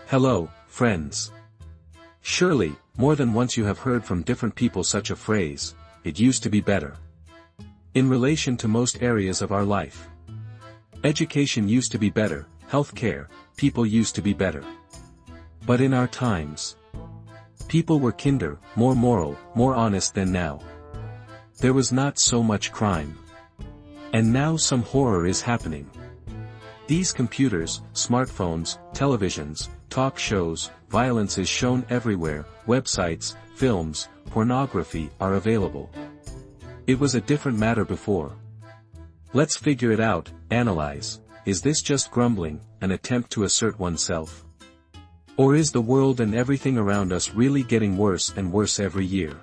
Hello, friends. Surely, more than once you have heard from different people such a phrase, "It used to be better." In relation to most areas of our life. Education used to be better, healthcare, people used to be better. But in our times, people were kinder, more moral, more honest than now. There was not so much crime. And now some horror is happening. These computers, smartphones, televisions, talk shows, violence is shown everywhere, websites, films, pornography are available. It was a different matter before. Let's figure it out, analyze. Is this just grumbling, an attempt to assert oneself? Or is the world and everything around us really getting worse and worse every year?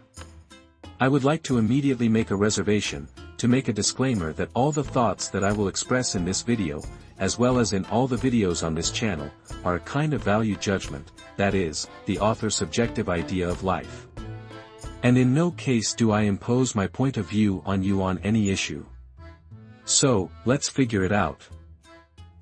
I would like to immediately make a reservation, to make a disclaimer that all the thoughts that I will express in this video, as well as in all the videos on this channel, are a kind of value judgment, that is, the author's subjective idea of life. And in no case do I impose my point of view on you on any issue. So, let's figure it out.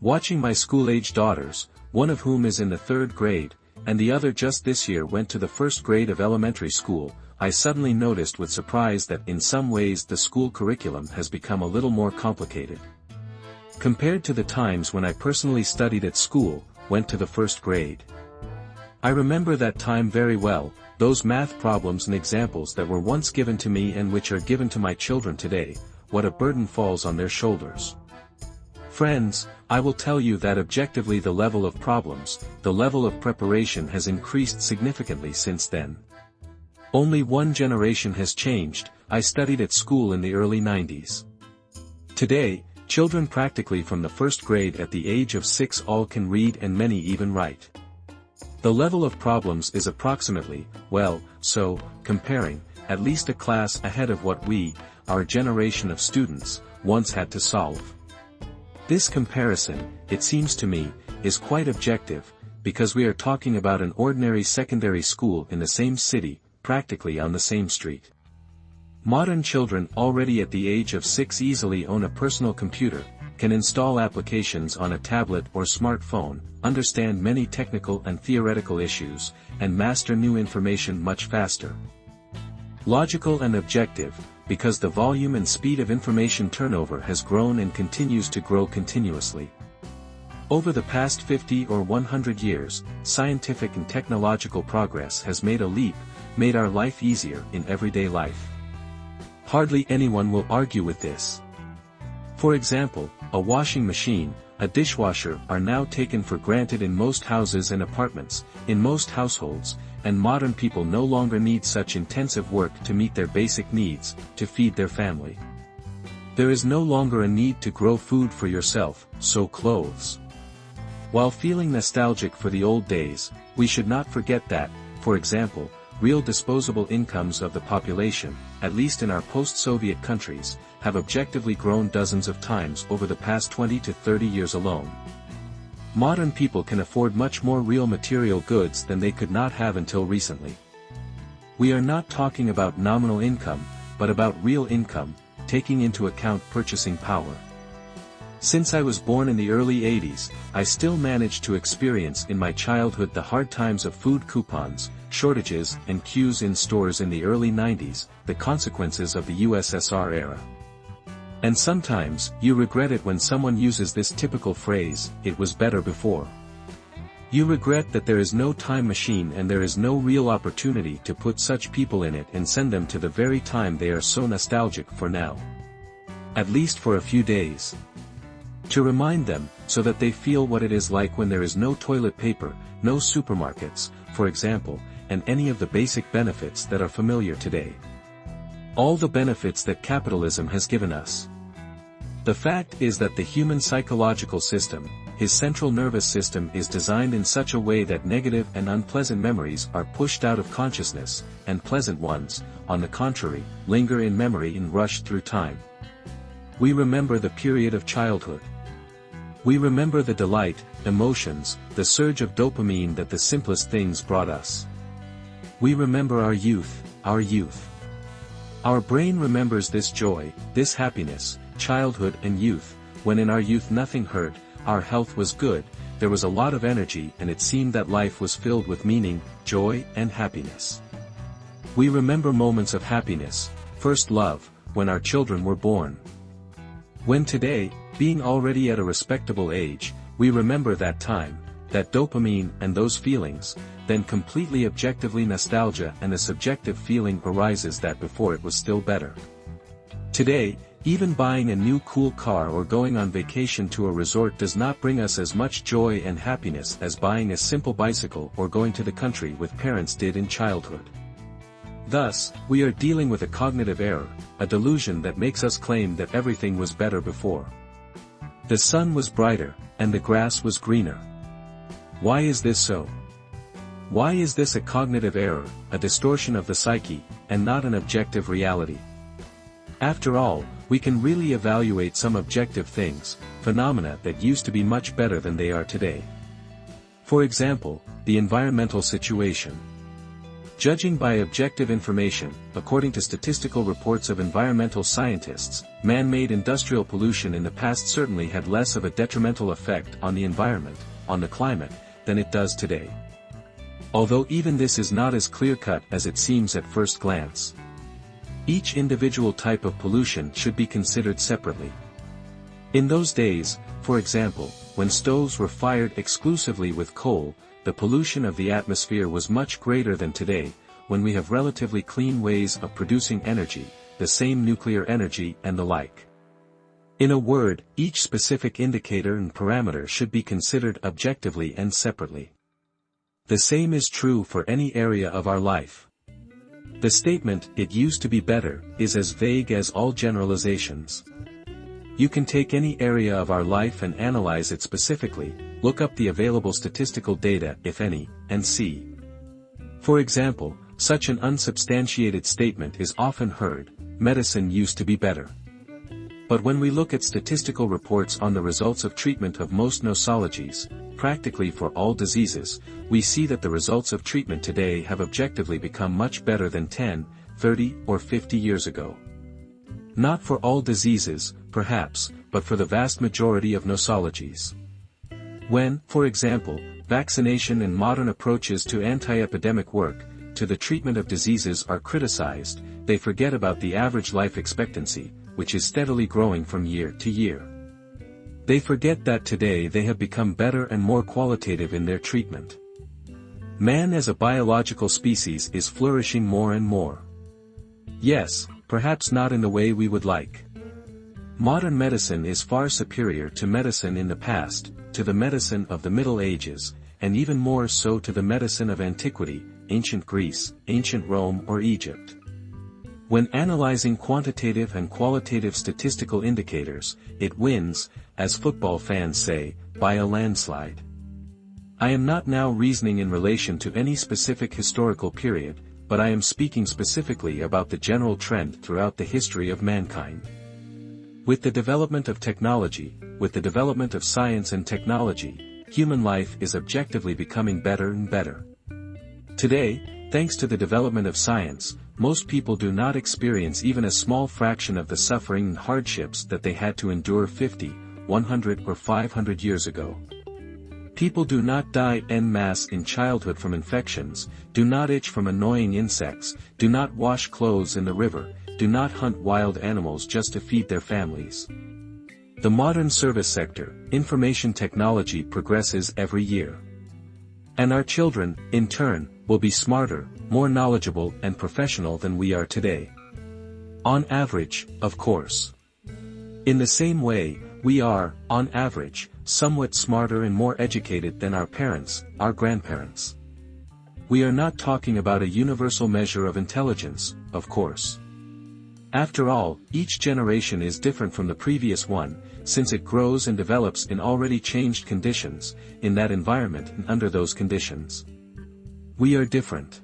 Watching my school-age daughters, one of whom is in the 3rd grade, and the other just this year went to the 1st grade of elementary school, I suddenly noticed with surprise that in some ways the school curriculum has become a little more complicated. Compared to the times when I personally studied at school, went to the 1st grade. I remember that time very well, those math problems and examples that were once given to me and which are given to my children today, what a burden falls on their shoulders. Friends, I will tell you that objectively the level of problems, the level of preparation has increased significantly since then. Only one generation has changed. I studied at school in the early 90s. Today, children practically from the 1st grade at the age of 6 all can read and many even write. The level of problems is approximately, comparing, at least a class ahead of what we, our generation of students, once had to solve. This comparison, it seems to me, is quite objective, because we are talking about an ordinary secondary school in the same city, practically on the same street. Modern children already at the age of 6 easily own a personal computer, can install applications on a tablet or smartphone, understand many technical and theoretical issues, and master new information much faster. Logical and objective, because the volume and speed of information turnover has grown and continues to grow continuously. Over the past 50 or 100 years, scientific and technological progress has made a leap, made our life easier in everyday life. Hardly anyone will argue with this. For example, a washing machine, a dishwasher are now taken for granted in most houses and apartments, in most households, and modern people no longer need such intensive work to meet their basic needs, to feed their family. There is no longer a need to grow food for yourself, sew clothes. While feeling nostalgic for the old days, we should not forget that, for example, real disposable incomes of the population, at least in our post-Soviet countries, have objectively grown dozens of times over the past 20 to 30 years alone. Modern people can afford much more real material goods than they could not have until recently. We are not talking about nominal income, but about real income, taking into account purchasing power. Since I was born in the early 80s, I still managed to experience in my childhood the hard times of food coupons, shortages and queues in stores in the early 90s, the consequences of the USSR era. And sometimes, you regret it when someone uses this typical phrase, "It was better before." You regret that there is no time machine and there is no real opportunity to put such people in it and send them to the very time they are so nostalgic for now. At least for a few days. To remind them, so that they feel what it is like when there is no toilet paper, no supermarkets, for example, and any of the basic benefits that are familiar today. All the benefits that capitalism has given us. The fact is that the human psychological system, his central nervous system is designed in such a way that negative and unpleasant memories are pushed out of consciousness, and pleasant ones, on the contrary, linger in memory and rush through time. We remember the period of childhood. We remember the delight, emotions, the surge of dopamine that the simplest things brought us. We remember our youth, our youth. Our brain remembers this joy, this happiness, childhood and youth, when in our youth nothing hurt, our health was good, there was a lot of energy and it seemed that life was filled with meaning, joy, and happiness. We remember moments of happiness, first love, when our children were born. When today, being already at a respectable age, we remember that time, that dopamine and those feelings, then completely objectively nostalgia and a subjective feeling arises that before it was still better. Today, even buying a new cool car or going on vacation to a resort does not bring us as much joy and happiness as buying a simple bicycle or going to the country with parents did in childhood. Thus, we are dealing with a cognitive error, a delusion that makes us claim that everything was better before. The sun was brighter, and the grass was greener. Why is this so? Why is this a cognitive error, a distortion of the psyche, and not an objective reality? After all, we can really evaluate some objective things, phenomena that used to be much better than they are today. For example, the environmental situation. Judging by objective information, according to statistical reports of environmental scientists, man-made industrial pollution in the past certainly had less of a detrimental effect on the environment, on the climate, than it does today. Although even this is not as clear-cut as it seems at first glance. Each individual type of pollution should be considered separately. In those days, for example, when stoves were fired exclusively with coal, the pollution of the atmosphere was much greater than today, when we have relatively clean ways of producing energy, the same nuclear energy and the like. In a word, each specific indicator and parameter should be considered objectively and separately. The same is true for any area of our life. The statement, "it used to be better," is as vague as all generalizations. You can take any area of our life and analyze it specifically, look up the available statistical data, if any, and see. For example, such an unsubstantiated statement is often heard, "medicine used to be better." But when we look at statistical reports on the results of treatment of most nosologies, practically for all diseases, we see that the results of treatment today have objectively become much better than 10, 30, or 50 years ago. Not for all diseases, perhaps, but for the vast majority of nosologies. When, for example, vaccination and modern approaches to anti-epidemic work, to the treatment of diseases are criticized, they forget about the average life expectancy, which is steadily growing from year to year. They forget that today they have become better and more qualitative in their treatment. Man as a biological species is flourishing more and more. Yes, perhaps not in the way we would like. Modern medicine is far superior to medicine in the past, to the medicine of the Middle Ages, and even more so to the medicine of antiquity, ancient Greece, ancient Rome or Egypt. When analyzing quantitative and qualitative statistical indicators, it wins, as football fans say, by a landslide. I am not now reasoning in relation to any specific historical period, but I am speaking specifically about the general trend throughout the history of mankind. With the development of technology, with the development of science and technology, human life is objectively becoming better and better. Today, thanks to the development of science, most people do not experience even a small fraction of the suffering and hardships that they had to endure 50, 100 or 500 years ago. People do not die en masse in childhood from infections, do not itch from annoying insects, do not wash clothes in the river, do not hunt wild animals just to feed their families. The modern service sector, information technology progresses every year. And our children, in turn, will be smarter, more knowledgeable and professional than we are today. On average, of course. In the same way, we are, on average, somewhat smarter and more educated than our parents, our grandparents. We are not talking about a universal measure of intelligence, of course. After all, each generation is different from the previous one, since it grows and develops in already changed conditions, in that environment and under those conditions. We are different.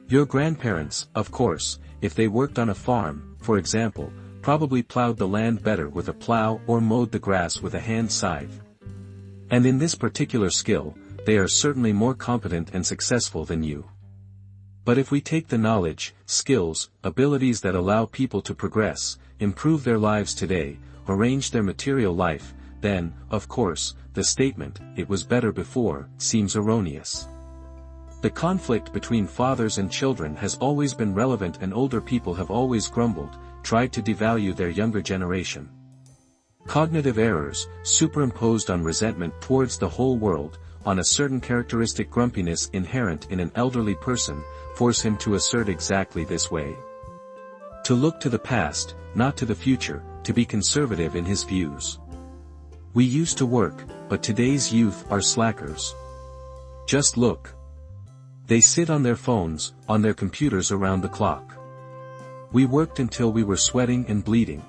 Your grandparents, of course, if they worked on a farm, for example, probably plowed the land better with a plow or mowed the grass with a hand scythe. And in this particular skill, they are certainly more competent and successful than you. But if we take the knowledge, skills, abilities that allow people to progress, improve their lives today, arrange their material life, then, of course, the statement, "it was better before," seems erroneous. The conflict between fathers and children has always been relevant, and older people have always grumbled, tried to devalue their younger generation. Cognitive errors, superimposed on resentment towards the whole world, on a certain characteristic grumpiness inherent in an elderly person, force him to assert exactly this way. To look to the past, not to the future, to be conservative in his views. We used to work, but today's youth are slackers. Just look. They sit on their phones, on their computers around the clock. We worked until we were sweating and bleeding.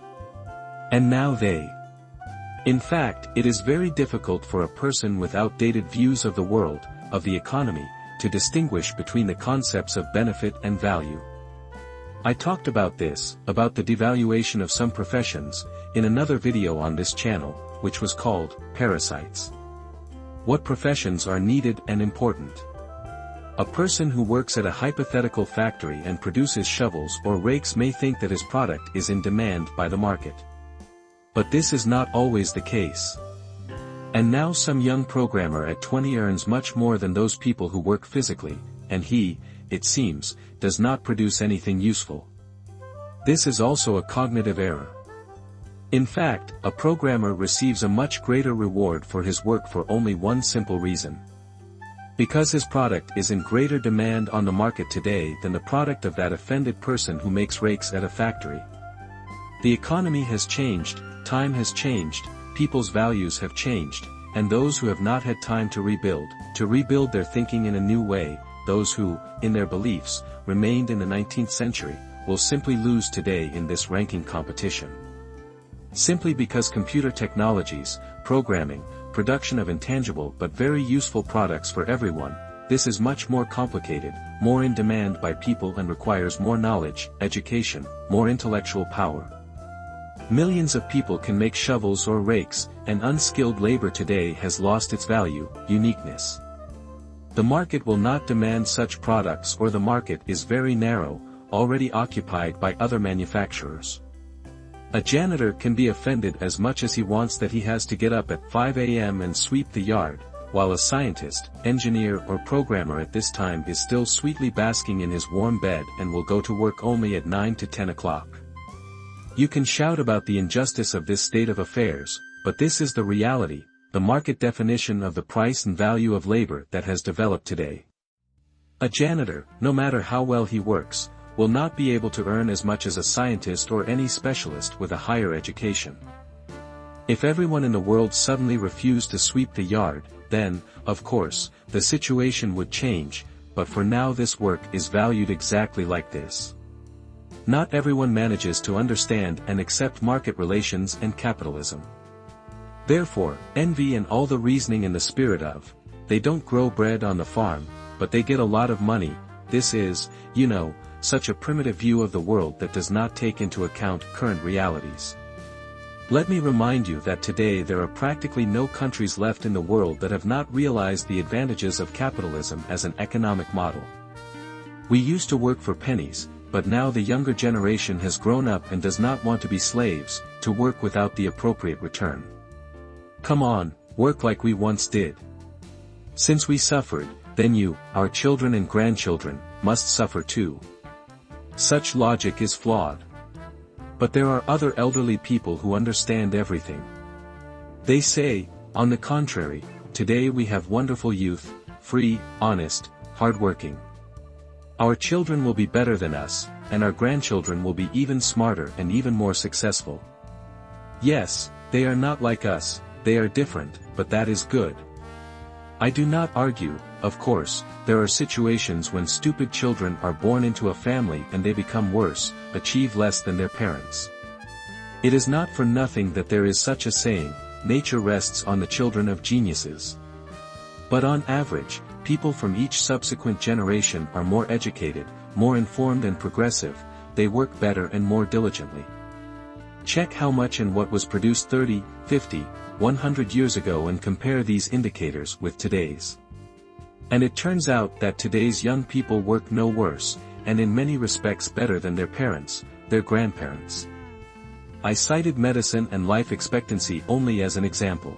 And now they. In fact, it is very difficult for a person with outdated views of the world, of the economy, to distinguish between the concepts of benefit and value. I talked about this, about the devaluation of some professions, in another video on this channel, which was called, Parasites. What professions are needed and important? A person who works at a hypothetical factory and produces shovels or rakes may think that his product is in demand by the market. But this is not always the case. And now some young programmer at 20 earns much more than those people who work physically, and he, it seems, does not produce anything useful. This is also a cognitive error. In fact, a programmer receives a much greater reward for his work for only one simple reason. Because his product is in greater demand on the market today than the product of that offended person who makes rakes at a factory. The economy has changed, time has changed, people's values have changed, and those who have not had time to rebuild their thinking in a new way, those who, in their beliefs, remained in the 19th century, will simply lose today in this ranking competition. Simply because computer technologies, programming, production of intangible but very useful products for everyone, this is much more complicated, more in demand by people and requires more knowledge, education, more intellectual power. Millions of people can make shovels or rakes, and unskilled labor today has lost its value, uniqueness. The market will not demand such products, or the market is very narrow, already occupied by other manufacturers. A janitor can be offended as much as he wants that he has to get up at 5 a.m. and sweep the yard, while a scientist, engineer or programmer at this time is still sweetly basking in his warm bed and will go to work only at 9 to 10 o'clock. You can shout about the injustice of this state of affairs, but this is the reality, the market definition of the price and value of labor that has developed today. A janitor, no matter how well he works, will not be able to earn as much as a scientist or any specialist with a higher education. If everyone in the world suddenly refused to sweep the yard, then, of course, the situation would change, but for now this work is valued exactly like this. Not everyone manages to understand and accept market relations and capitalism. Therefore, envy and all the reasoning in the spirit of, they don't grow bread on the farm, but they get a lot of money, this is, such a primitive view of the world that does not take into account current realities. Let me remind you that today there are practically no countries left in the world that have not realized the advantages of capitalism as an economic model. We used to work for pennies, but now the younger generation has grown up and does not want to be slaves, to work without the appropriate return. Come on, work like we once did. Since we suffered, then you, our children and grandchildren, must suffer too. Such logic is flawed. But there are other elderly people who understand everything. They say, on the contrary, today we have wonderful youth, free, honest, hardworking. Our children will be better than us, and our grandchildren will be even smarter and even more successful. Yes, they are not like us, they are different, but that is good. I do not argue, of course, there are situations when stupid children are born into a family and they become worse, achieve less than their parents. It is not for nothing that there is such a saying, nature rests on the children of geniuses. But on average, people from each subsequent generation are more educated, more informed and progressive, they work better and more diligently. Check how much and what was produced 30, 50, 100 years ago and compare these indicators with today's. And it turns out that today's young people work no worse, and in many respects better than their parents, their grandparents. I cited medicine and life expectancy only as an example.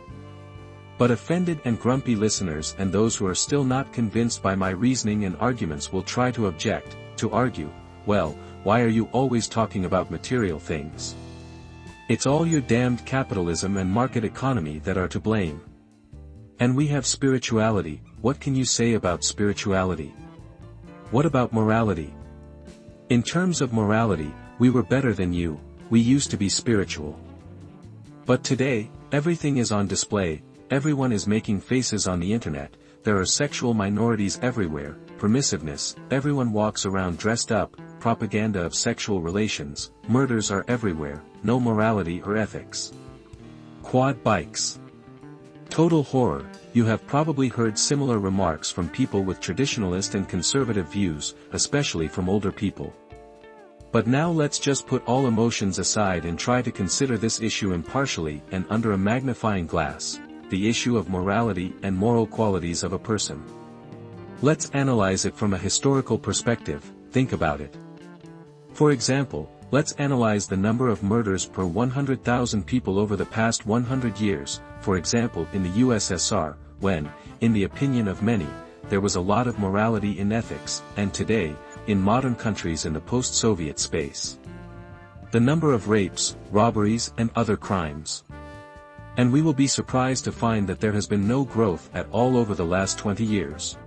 But offended and grumpy listeners and those who are still not convinced by my reasoning and arguments will try to object, to argue, well, why are you always talking about material things? It's all your damned capitalism and market economy that are to blame. And we have spirituality. What can you say about spirituality? What about morality? In terms of morality, we were better than you, we used to be spiritual. But today, everything is on display, everyone is making faces on the internet, there are sexual minorities everywhere, permissiveness, everyone walks around dressed up, propaganda of sexual relations, murders are everywhere, no morality or ethics. Quad bikes. Total horror. You have probably heard similar remarks from people with traditionalist and conservative views, especially from older people. But now let's just put all emotions aside and try to consider this issue impartially and under a magnifying glass, the issue of morality and moral qualities of a person. Let's analyze it from a historical perspective. Think about it. For example, let's analyze the number of murders per 100,000 people over the past 100 years, for example in the USSR, when, in the opinion of many, there was a lot of morality in ethics, and today, in modern countries in the post-Soviet space. The number of rapes, robberies and other crimes. And we will be surprised to find that there has been no growth at all over the last 20 years.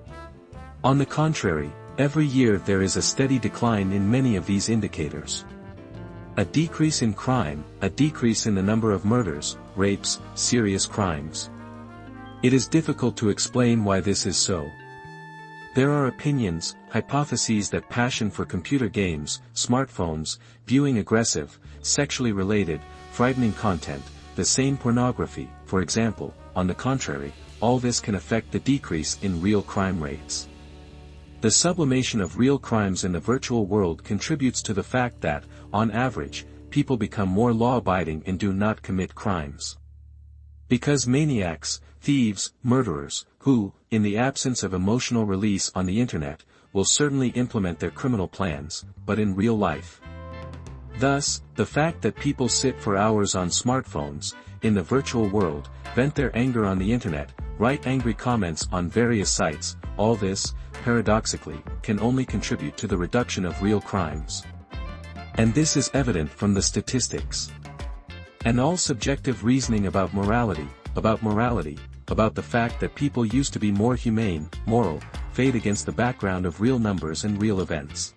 On the contrary, every year there is a steady decline in many of these indicators. A decrease in crime, a decrease in the number of murders, rapes, serious crimes. It is difficult to explain why this is so. There are opinions, hypotheses that passion for computer games, smartphones, viewing aggressive, sexually related, frightening content, the same pornography, for example, on the contrary, all this can affect the decrease in real crime rates. The sublimation of real crimes in the virtual world contributes to the fact that, on average, people become more law-abiding and do not commit crimes. Because maniacs, thieves, murderers, who, in the absence of emotional release on the internet, will certainly implement their criminal plans, but in real life. Thus, the fact that people sit for hours on smartphones, in the virtual world, vent their anger on the internet, write angry comments on various sites, all this, paradoxically, can only contribute to the reduction of real crimes. And this is evident from the statistics. And all subjective reasoning about morality, about the fact that people used to be more humane, moral, fade against the background of real numbers and real events.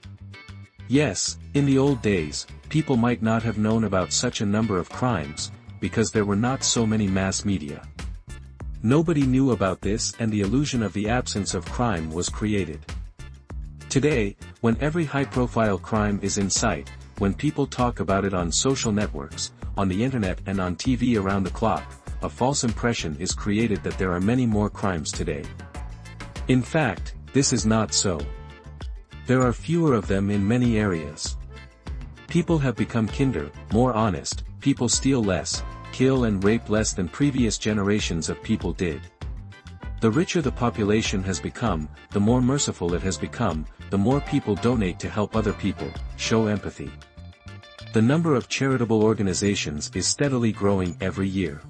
Yes, in the old days, people might not have known about such a number of crimes, because there were not so many mass media. Nobody knew about this and the illusion of the absence of crime was created. Today, when every high-profile crime is in sight, when people talk about it on social networks, on the internet and on TV around the clock, a false impression is created that there are many more crimes today. In fact, this is not so. There are fewer of them in many areas. People have become kinder, more honest, people steal less, kill and rape less than previous generations of people did. The richer the population has become, the more merciful it has become, the more people donate to help other people, show empathy. The number of charitable organizations is steadily growing every year.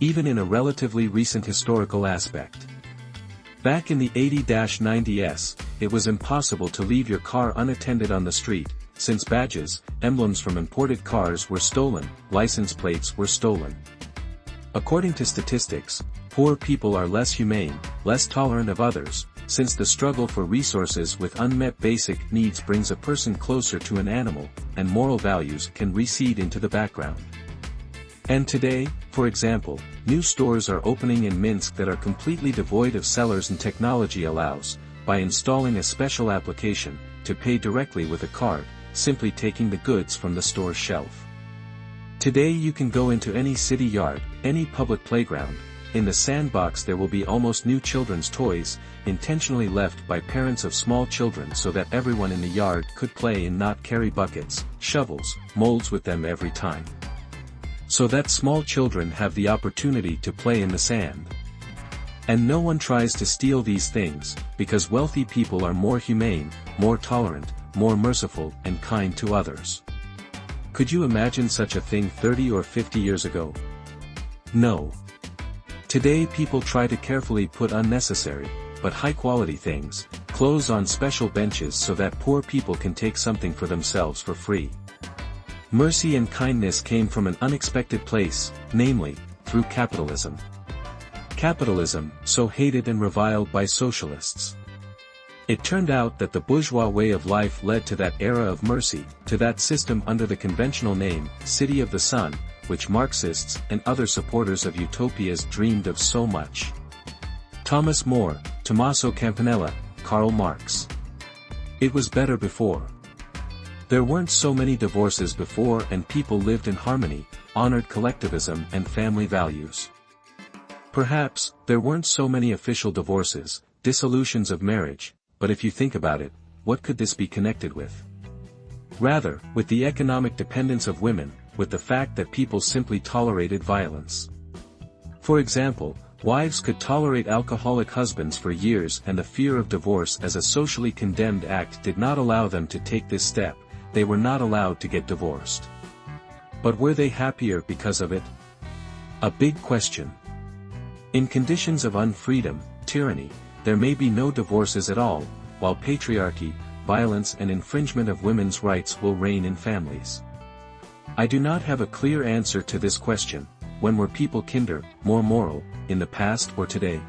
Even in a relatively recent historical aspect. Back in the 80-90s, it was impossible to leave your car unattended on the street, since badges, emblems from imported cars were stolen, license plates were stolen. According to statistics, poor people are less humane, less tolerant of others, since the struggle for resources with unmet basic needs brings a person closer to an animal, and moral values can recede into the background. And today, for example, new stores are opening in Minsk that are completely devoid of sellers, and technology allows, by installing a special application, to pay directly with a card, simply taking the goods from the store's shelf. Today you can go into any city yard, any public playground. In the sandbox there will be almost new children's toys, intentionally left by parents of small children so that everyone in the yard could play and not carry buckets, shovels, molds with them every time. So that small children have the opportunity to play in the sand. And no one tries to steal these things, because wealthy people are more humane, more tolerant, more merciful and kind to others. Could you imagine such a thing 30 or 50 years ago? No. Today people try to carefully put unnecessary, but high-quality things, clothes on special benches so that poor people can take something for themselves for free. Mercy and kindness came from an unexpected place, namely, through capitalism. Capitalism, so hated and reviled by socialists. It turned out that the bourgeois way of life led to that era of mercy, to that system under the conventional name, City of the Sun, which Marxists and other supporters of utopias dreamed of so much. Thomas More, Tommaso Campanella, Karl Marx. It was better before. There weren't so many divorces before and people lived in harmony, honored collectivism and family values. Perhaps, there weren't so many official divorces, dissolutions of marriage, but if you think about it, what could this be connected with? Rather, with the economic dependence of women, with the fact that people simply tolerated violence. For example, wives could tolerate alcoholic husbands for years and the fear of divorce as a socially condemned act did not allow them to take this step. They were not allowed to get divorced. But were they happier because of it? A big question. In conditions of unfreedom, tyranny, there may be no divorces at all, while patriarchy, violence and infringement of women's rights will reign in families. I do not have a clear answer to this question. When were people kinder, more moral, in the past or today?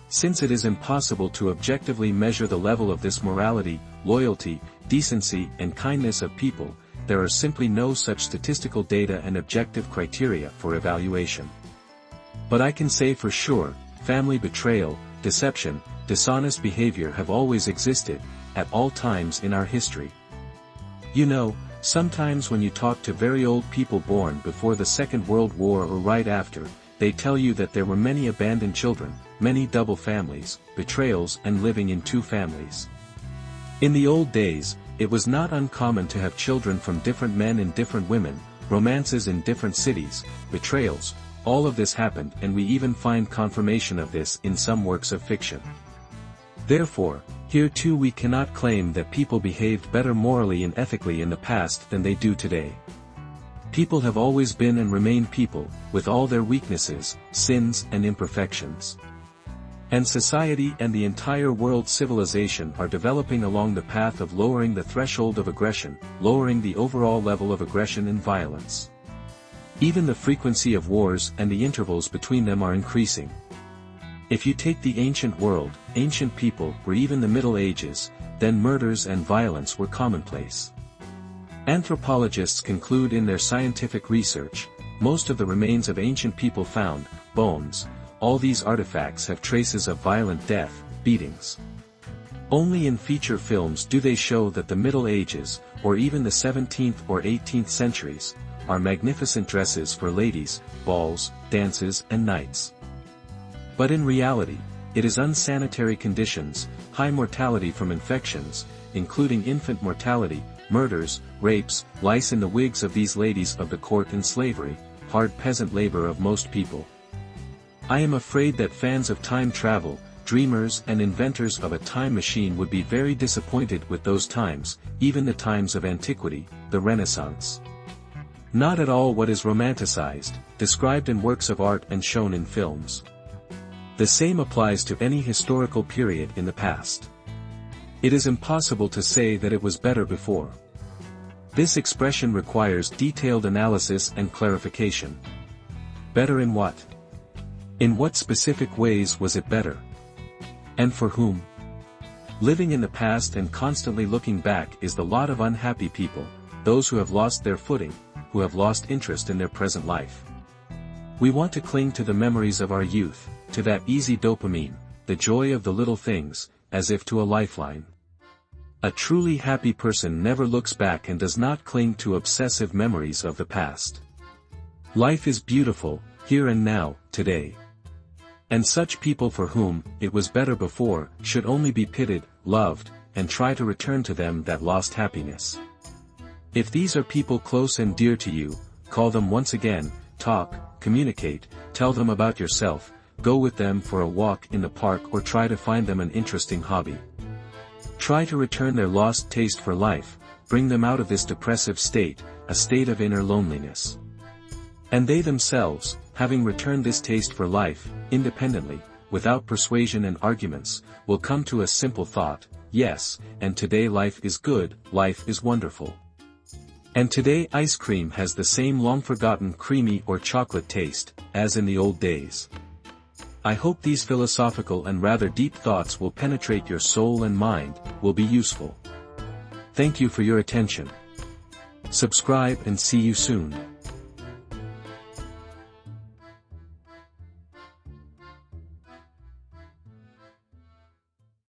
Since it is impossible to objectively measure the level of this morality, loyalty, decency and kindness of people, there are simply no such statistical data and objective criteria for evaluation. But I can say for sure, family betrayal, deception, dishonest behavior have always existed, at all times in our history. You know, sometimes when you talk to very old people born before the Second World War or right after, they tell you that there were many abandoned children, many double families, betrayals and living in two families. In the old days, it was not uncommon to have children from different men and different women, romances in different cities, betrayals. All of this happened and we even find confirmation of this in some works of fiction. Therefore, here too we cannot claim that people behaved better morally and ethically in the past than they do today. People have always been and remain people, with all their weaknesses, sins and imperfections. And society and the entire world civilization are developing along the path of lowering the threshold of aggression, lowering the overall level of aggression and violence. Even the frequency of wars and the intervals between them are increasing. If you take the ancient world, ancient people, or even the Middle Ages, then murders and violence were commonplace. Anthropologists conclude in their scientific research, most of the remains of ancient people found, bones, all these artifacts have traces of violent death, beatings. Only in feature films do they show that the Middle Ages, or even the 17th or 18th centuries, are magnificent dresses for ladies, balls, dances and nights. But in reality, it is unsanitary conditions, high mortality from infections, including infant mortality, murders, rapes, lice in the wigs of these ladies of the court and slavery, hard peasant labor of most people. I am afraid that fans of time travel, dreamers and inventors of a time machine would be very disappointed with those times, even the times of antiquity, the Renaissance. Not at all what is romanticized, described in works of art and shown in films. The same applies to any historical period in the past. It is impossible to say that it was better before. This expression requires detailed analysis and clarification. Better in what? In what specific ways was it better? And for whom? Living in the past and constantly looking back is the lot of unhappy people, those who have lost their footing, who have lost interest in their present life. We want to cling to the memories of our youth, to that easy dopamine, the joy of the little things, as if to a lifeline. A truly happy person never looks back and does not cling to obsessive memories of the past. Life is beautiful, here and now, today. And such people for whom it was better before should only be pitied, loved, and try to return to them that lost happiness. If these are people close and dear to you, call them once again, talk, communicate, tell them about yourself, go with them for a walk in the park or try to find them an interesting hobby. Try to return their lost taste for life, bring them out of this depressive state, a state of inner loneliness. And they themselves, having returned this taste for life, independently, without persuasion and arguments, will come to a simple thought, yes, and today life is good, life is wonderful. And today ice cream has the same long-forgotten creamy or chocolate taste, as in the old days. I hope these philosophical and rather deep thoughts will penetrate your soul and mind, will be useful. Thank you for your attention. Subscribe and see you soon.